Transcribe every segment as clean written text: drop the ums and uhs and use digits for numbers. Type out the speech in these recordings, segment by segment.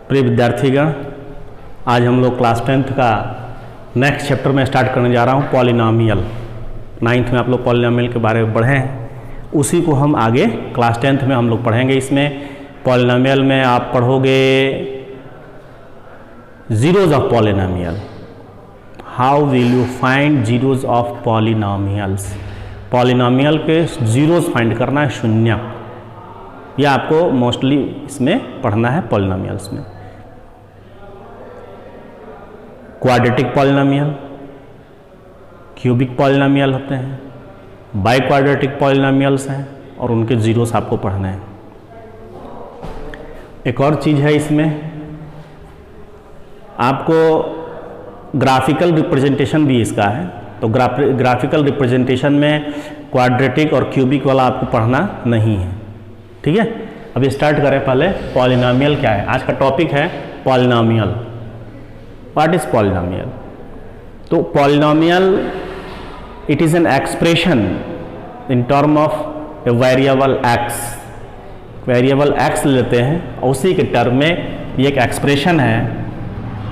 प्रिय विद्यार्थीगण, आज हम लोग क्लास 10th का नेक्स्ट चैप्टर में स्टार्ट करने जा रहा हूँ पॉलिनॉमियल। 9th में आप लोग पॉलिनॉमियल के बारे में पढ़े हैं, उसी को हम आगे क्लास 10th में हम लोग पढ़ेंगे। इसमें पॉलिनॉमियल में आप पढ़ोगे zeros of polynomial. How will you find zeros of polynomials. Polynomial के जीरोज फाइंड करना है, शून्य। यह आपको मोस्टली इसमें पढ़ना है पॉलिनॉमियल्स में। क्वाड्रेटिक पॉलिनॉमियल, क्यूबिक पॉलिनॉमियल होते हैं, बाई क्वाड्रेटिक पॉलिनॉमियल्स हैं और उनके जीरोस आपको पढ़ने हैं। एक और चीज़ है इसमें, आपको ग्राफिकल रिप्रेजेंटेशन भी इसका है। तो ग्राफिकल रिप्रेजेंटेशन में क्वाड्रेटिक और क्यूबिक वाला आपको पढ़ना नहीं है, ठीक है। अभी स्टार्ट करें पहले पॉलिनॉमियल क्या है। आज का टॉपिक है पॉलिनॉमियल। What is polynomial? तो polynomial it is an expression in term of a variable x. Variable x लेते हैं और उसी के टर्म में ये एक एक्सप्रेशन है।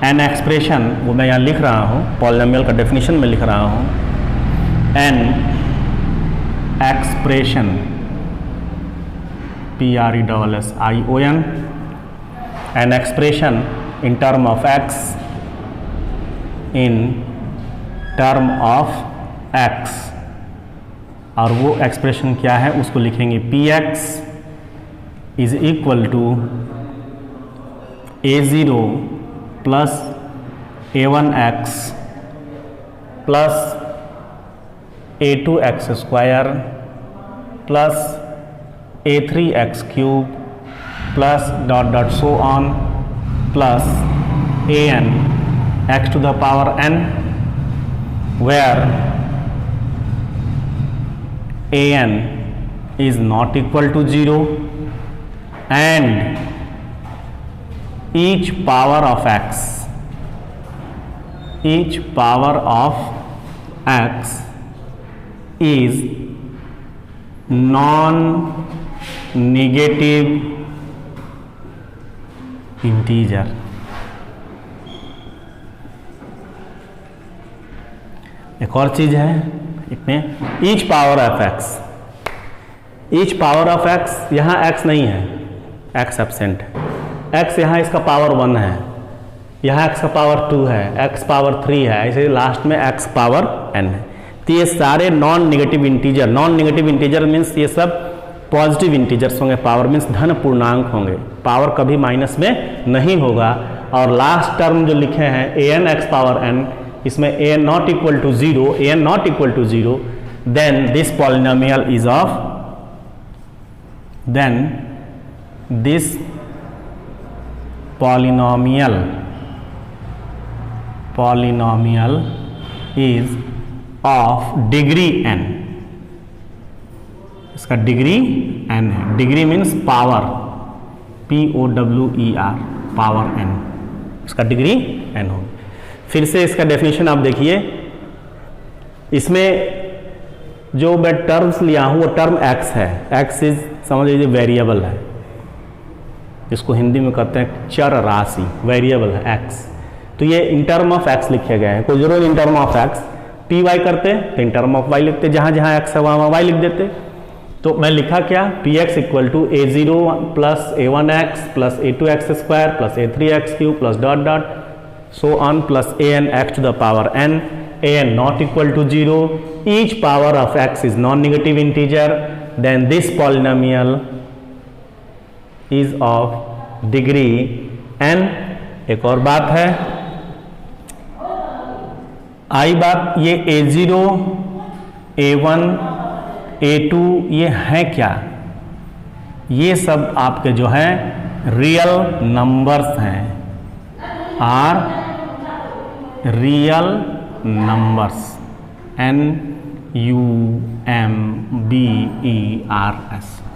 एन एक्सप्रेशन, वो मैं यहाँ लिख रहा हूँ, पॉलिनॉमियल का डेफिनेशन में लिख रहा हूँ। An expression PRESSION, an expression in term of x, in term of x, और वो एक्सप्रेशन क्या है उसको लिखेंगे Px is equal to A0 plus A1x plus A2x square plus A3x cube plus dot dot so on plus an x to the power n, where an is not equal to 0 and each power of x is non-negative integer। एक और चीज है इसमें, each power of x. Each power of x, यहाँ x नहीं है, x absent है। X यहाँ इसका पावर 1 है, यहाँ एक्स का पावर 2 है, एक्स पावर 3 है, ऐसे लास्ट में एक्स पावर n है। तो ये सारे non negative integer, non negative integer means ये सब पॉजिटिव इंटीजर्स होंगे। पावर मीन्स धन पूर्णांक होंगे, पावर कभी माइनस में नहीं होगा। और लास्ट टर्म जो लिखे हैं an x पावर n, इसमें an not equal to 0, an not equal to 0, then this polynomial is of, then this polynomial is of degree n। इसका डिग्री n है। Degree means power, POWER, power n, इसका degree n होगी। फिर से इसका definition आप देखिए, इसमें जो मैं टर्म्स लिया हूँ वो टर्म x है। x इज समझ लीजिए वेरिएबल है, इसको हिंदी में कहते हैं चर राशि, वेरिएबल है x। तो ये इन टर्म ऑफ x लिखे गए हैं। कोई जरूर in term of x P Y करते तो इन टर्म ऑफ y लिखते, जहाँ जहाँ x है वहाँ y लिख देते। तो मैं लिखा क्या, Px equal to A0 plus A1x plus A2x square plus A3x cube plus dot dot so on plus an x to the power n, an not equal to 0, each power of x is non negative integer, then this polynomial is of degree n। एक और बात है, आई बात, ये A0, A1, A2 ये है क्या? ये सब आपके जो है रियल नंबर्स हैं, R real numbers, NUMBERS,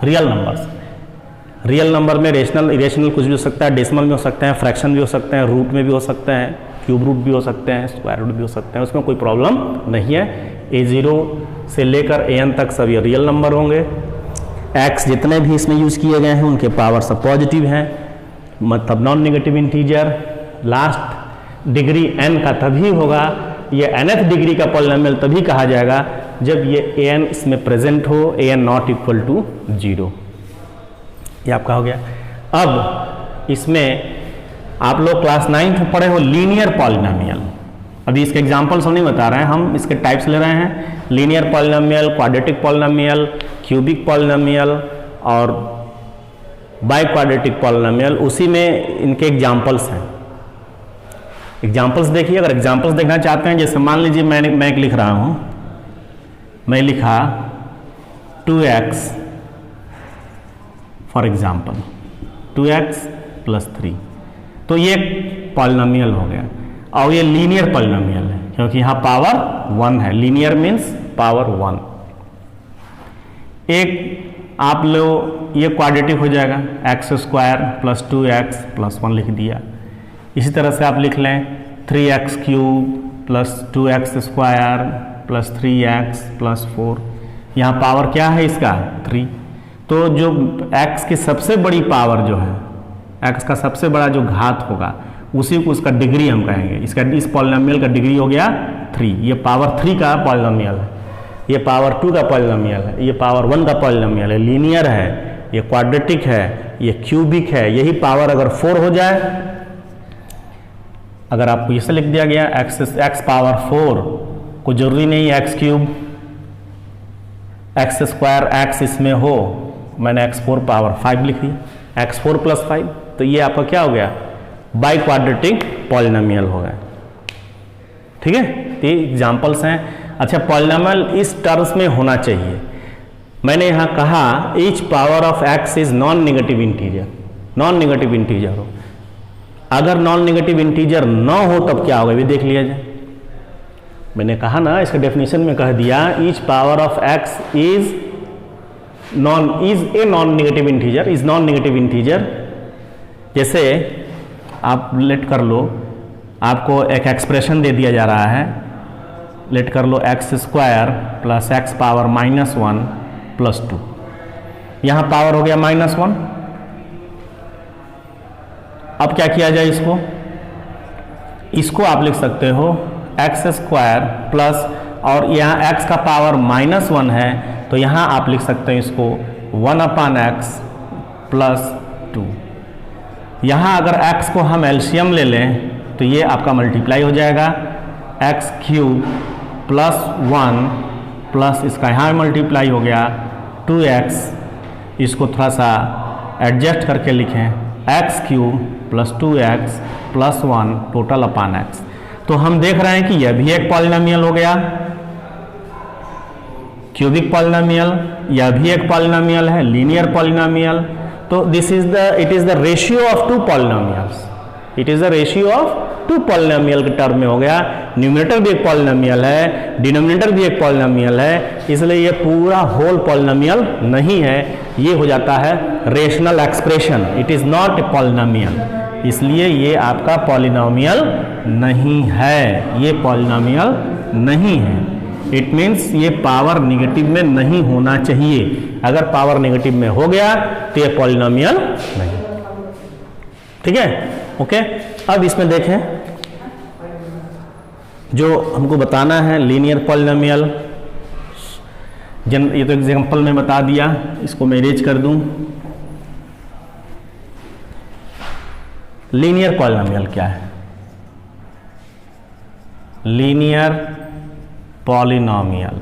real numbers. Real number में रेशनल इरेशनल कुछ भी हो सकता है, डेसिमल में हो सकते हैं, फ्रैक्शन भी हो सकते हैं, रूट में भी हो सकते हैं, क्यूब रूट भी हो सकते हैं, स्क्वायर रूट भी हो सकते हैं, उसमें कोई प्रॉब्लम नहीं है। A0 से लेकर an तक सब ये रियल नंबर होंगे। x जितने भी इसमें यूज किए गए हैं उनके पावर सब पॉजिटिव हैं। मतलब non negative integer. Last degree n का तभी होगा, ये nth डिग्री का पॉलिनोमियल तभी कहा जाएगा जब ये an इसमें प्रेजेंट हो, an नॉट इक्वल टू 0। ये आपका हो गया। अब इसमें आप लोग क्लास 9th में पढ़े हो लीनियर पॉलिनोमियल। अभी इसके एग्जांपल्स हम नहीं बता रहे हैं, हम इसके टाइप्स ले रहे हैं। Linear polynomial, quadratic polynomial, cubic polynomial और बाई क्वाड्रेटिक पॉलिनोमियल, उसी में इनके एग्जांपल्स हैं। एग्जांपल्स देखिए, अगर एग्जांपल्स देखना चाहते हैं, जैसे मान लीजिए मैं एक लिख रहा हूं, मैं लिखा 2x फॉर एग्जाम्पल, 2x + 3, तो ये पॉलिनोमियल हो गया और ये लीनियर पॉलिनोमियल है क्योंकि यहाँ पावर 1 है। Linear means power 1। एक आप लोग ये क्वाड्रेटिक हो जाएगा, x² + 2x + 1 लिख दिया। इसी तरह से आप लिख लें 3x³ + 2x² + 3x + 4। यहाँ पावर क्या है इसका? 3। तो जो x की सबसे बड़ी पावर जो है, x का सबसे बड़ा जो घात होगा उसी को उसका डिग्री हम कहेंगे। इसका इस पॉलिनोमियल का डिग्री हो गया 3। ये पावर 3 का पॉलिनोमियल है, ये पावर 2 का पॉलिनोमियल है, ये पावर 1 का पॉलिनोमियल है, लीनियर है, ये क्वाड्रेटिक है, ये क्यूबिक है। यही पावर अगर 4 हो जाए, अगर आपको इसे लिख दिया गया x पावर 4, को जरूरी नहीं x³ x² x इसमें हो, मैंने x4 पावर 5 लिख दिया, x4 + 5, तो ये आपका क्या हो गया? बाई क्वाड्रेटिक पॉलिनोमियल हो गया। ठीक है, तो ये एग्जाम्पल्स हैं। अच्छा, पॉलिनोमियल इस टर्म्स में होना चाहिए। मैंने यहाँ कहा each power of x is non negative integer, non negative integer हो। अगर नॉन नेगेटिव इंटीजर न हो तब क्या होगा, ये देख लिया जाए। मैंने कहा ना, इसका डेफिनेशन में कह दिया each power of x is a non negative integer, is non negative integer. जैसे आप लेट कर लो, आपको एक एक्सप्रेशन दे दिया जा रहा है, लेट कर लो x² + x पावर -1 + 2। यहाँ पावर हो गया -1। अब क्या किया जाए इसको आप लिख सकते हो x² प्लस, और यहाँ x का पावर -1 है तो यहाँ आप लिख सकते हैं इसको 1/x + 2। यहाँ अगर x को हम एलसीएम ले लें तो ये आपका मल्टीप्लाई हो जाएगा, x³ + 1 प्लस इसका यहाँ मल्टीप्लाई हो गया 2x। इसको थोड़ा सा एडजस्ट करके लिखें, x³ + 2x + 1 टोटल अपान x। तो हम देख रहे हैं कि यह भी एक पॉलिनोमियल हो गया, क्यूबिक पॉलिनोमियल, यह भी एक पॉलिनोमियल है, लीनियर पॉलिनोमियल। तो it is the ratio of 2 polynomials, it is the ratio of 2 polynomial के टर्म में हो गया। न्यूमरेटर भी एक पॉलिनोमियल है, डिनोमिनेटर भी एक पॉलिनोमियल है, इसलिए ये पूरा होल पॉलिनोमियल नहीं है, ये हो जाता है rational expression. It is not a polynomial, इसलिए ये आपका पॉलिनोमियल नहीं है, ये पॉलिनोमियल नहीं है। इट मीन्स ये पावर निगेटिव में नहीं होना चाहिए। अगर पावर निगेटिव में हो गया तो ये पॉलिनोमियल नहीं। ठीक है, ओके। अब इसमें देखें, जो हमको बताना है लीनियर पॉलिनोमियल, ये तो एग्जांपल में बता दिया, इसको मैं इरेज कर दूं। लीनियर पॉलिनोमियल क्या है? लीनियर पॉलिनोमियल,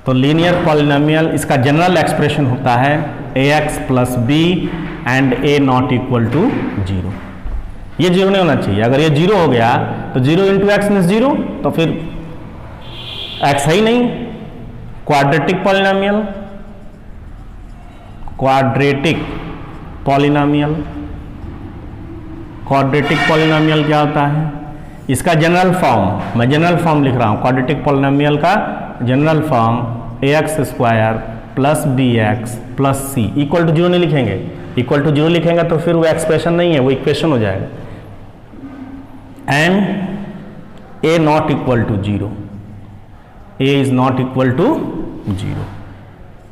तो लीनियर पॉलिनोमियल इसका जनरल एक्सप्रेशन होता है ax + b एंड a ≠ = 0। ये 0 नहीं होना चाहिए। अगर ये 0 हो गया तो 0 × x मीन्स 0, तो फिर x है ही नहीं। Quadratic polynomial, quadratic polynomial, quadratic polynomial क्या होता है? इसका जनरल फॉर्म, मैं जनरल फॉर्म लिख रहा हूँ, क्वाड्रेटिक पॉलिनोमियल का general form ax² + bx + c = 0 नहीं लिखेंगे। इक्वल टू 0 लिखेंगे तो फिर वो एक्सप्रेशन नहीं है, वो इक्वेशन हो जाएगा। And a ≠ = 0, a is not equal to 0।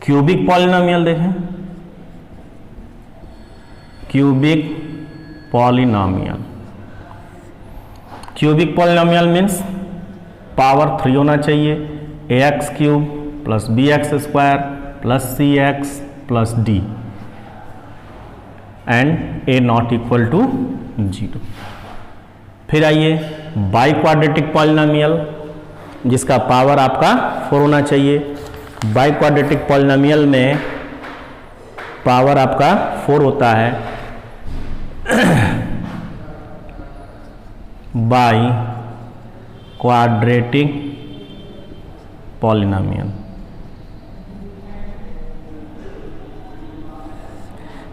Cubic polynomial देखें, cubic polynomial. Cubic polynomial means power 3 होना चाहिए, ax cube plus bx square plus cx plus d and a not equal to 0। फिर आइए बाई क्वाड्रेटिक पॉलिनोमियल जिसका power आपका 4 होना चाहिए। Biquadratic polynomial में पावर आपका 4 होता है बाई क्वाड्रेटिक पॉलिनोमियल।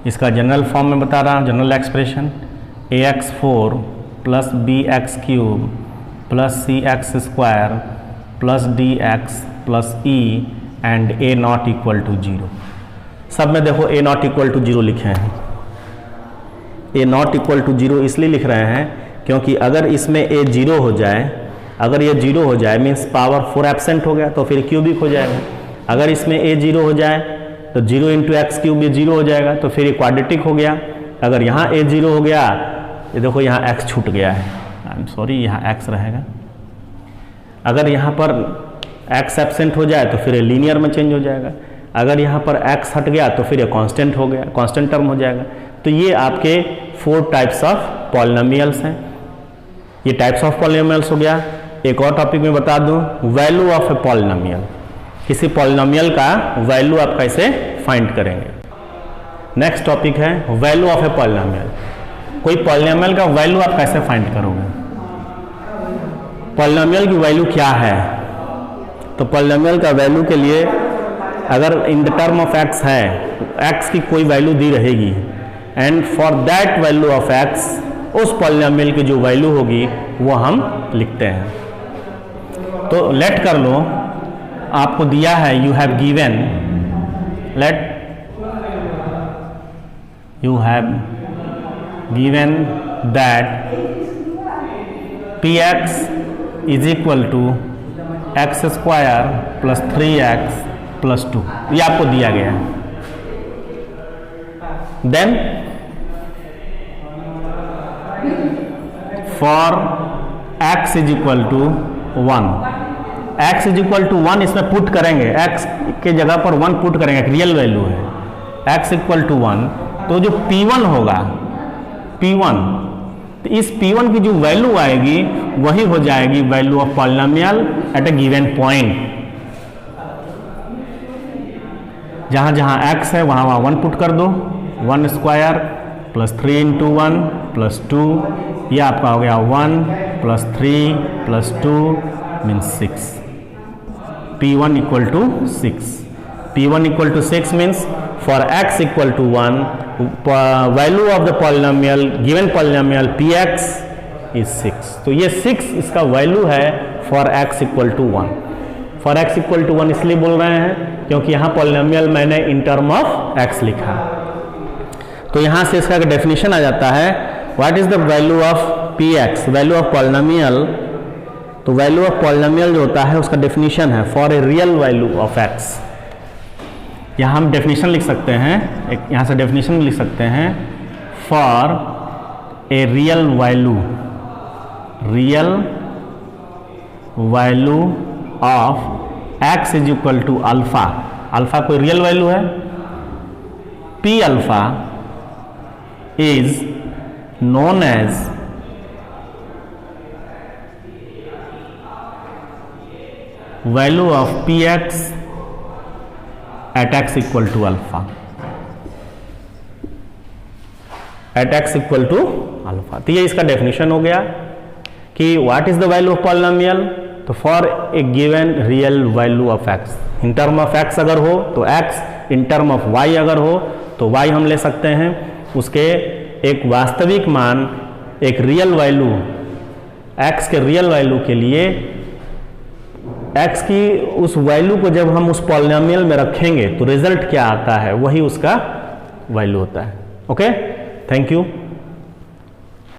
इसका जनरल फॉर्म में बता रहा हूँ, general expression ax4 plus bx cube plus cx square plus dx plus e and a not equal to 0। सब में देखो a नॉट इक्वल टू 0 लिखे हैं। a नॉट इक्वल टू 0 इसलिए लिख रहे हैं क्योंकि अगर इसमें a 0 हो जाए, अगर ये 0 हो जाए मीन्स पावर 4 एब्सेंट हो गया तो फिर क्यूबिक हो जाएगा। अगर इसमें a 0 हो जाए तो 0 इंटू एक्स क्यूब ये 0 हो जाएगा तो फिर ये क्वाड्रेटिक हो गया। अगर यहाँ a 0 हो गया, ये देखो यहाँ x छूट गया है, आई एम सॉरी, यहाँ x रहेगा। अगर यहाँ पर x एब्सेंट हो जाए तो फिर ये लीनियर में चेंज हो जाएगा। अगर यहाँ पर x हट गया तो फिर ये कांस्टेंट हो गया, कांस्टेंट टर्म हो जाएगा। तो ये आपके 4 टाइप्स ऑफ पॉलिनोमियल्स हैं। ये टाइप्स ऑफ पॉलिनोमियल्स हो गया। एक और टॉपिक में बता दूं, वैल्यू ऑफ ए पॉलिनोमियल। किसी पॉलिनोमियल का वैल्यू आप कैसे फाइंड करेंगे। नेक्स्ट टॉपिक है वैल्यू ऑफ ए पॉलिनोमियल। कोई पॉलिनोमियल का वैल्यू आप कैसे फाइंड करोगे। पॉलिनोमियल की वैल्यू क्या है, तो पॉलिनोमियल का वैल्यू के लिए अगर in the term of x है, एक्स की कोई वैल्यू दी रहेगी and for that value of x, उस पॉलिनोमियल की जो वैल्यू होगी वो हम लिखते हैं। तो लेट कर लो, आपको दिया है, you have given, let you have given that px is equal to X square plus 3x plus 2, ये आपको दिया गया है। Then for x is equal to 1, x is equal to 1 इसमें पुट करेंगे, x के जगह पर 1 पुट करेंगे, एक रियल वैल्यू है, x इक्वल टू 1। तो जो P1 होगा, P1, तो इस P1 की जो वैल्यू आएगी वही हो जाएगी value of polynomial at a given point. जहां जहां x है वहां वहां 1 पुट कर दो, 1 स्क्वायर प्लस 3 इंटू 1 प्लस 2, ये आपका हो गया 1 plus 3 plus 2 means 6। P1 equal to 6। P1 equal to 6 means for x equal to 1, value of the polynomial, given polynomial px is 6। तो ये 6 इसका वैल्यू है for x equal to 1। For x equal to 1 इसलिए बोल रहे हैं क्योंकि यहाँ पॉलिनोमियल मैंने इन टर्म ऑफ x लिखा। तो यहाँ से इसका डेफिनेशन आ जाता है, what is the value of px, value of polynomial. तो वैल्यू ऑफ पॉलिनोमियल जो होता है उसका डेफिनेशन है for a real value of x। यहाँ हम डेफिनेशन लिख सकते हैं, एक यहाँ से डेफिनेशन लिख सकते हैं, for a real value, real value of x is equal to alpha. Alpha कोई रियल वैल्यू है, p alpha is known as value of px at x equal to alpha, at x equal to alpha. तो ये इसका definition हो गया कि what is the value of polynomial. तो for a given real value of x, in term of x अगर हो तो x, in term of y अगर हो तो y हम ले सकते हैं। उसके एक वास्तविक मान, एक रियल वैल्यू, x के रियल वैल्यू के लिए x की उस वैल्यू को जब हम उस पॉलिनोमियल में रखेंगे तो रिजल्ट क्या आता है वही उसका वैल्यू होता है। Okay, thank you.